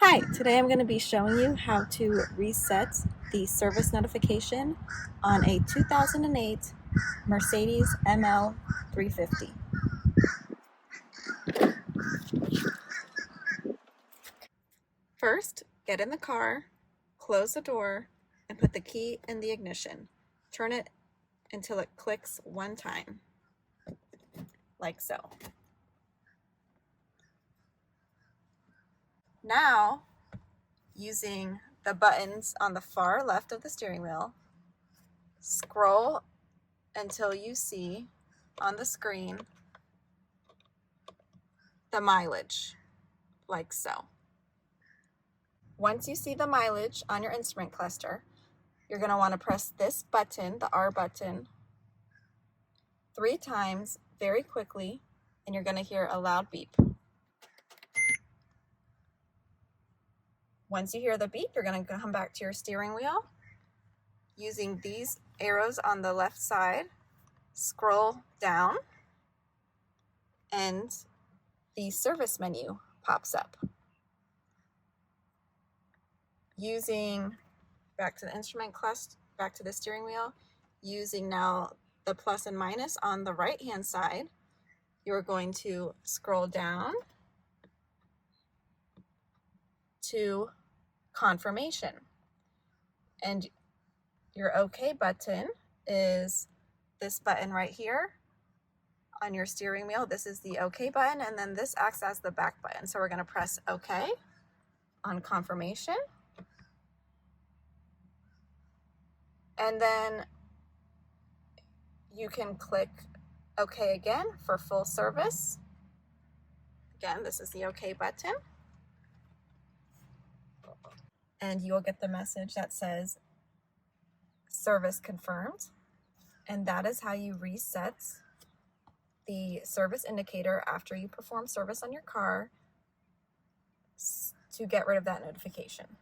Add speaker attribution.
Speaker 1: Hi, today I'm going to be showing you how to reset the service notification on a 2008 Mercedes ML350. First, get in the car, close the door, and put the key in the ignition. Turn it until it clicks one time, like so. Now, using the buttons on the far left of the steering wheel, scroll until you see on the screen the mileage, like so. Once you see the mileage on your instrument cluster, you're going to want to press this button, the R button, 3 times very quickly, and you're going to hear a loud beep. Once you hear the beep, you're going to come back to your steering wheel. Using these arrows on the left side, scroll down, and the service menu pops up. Using back to the instrument cluster, back to the steering wheel, using now the plus and minus on the right hand side, you're going to scroll down to confirmation. And your OK button is this button right here on your steering wheel. This is the OK button, and then this acts as the back button. So we're going to press OK on confirmation. And then you can click OK again for full service. Again, this is the OK button. And you'll get the message that says service confirmed. And that is how you reset the service indicator after you perform service on your car to get rid of that notification.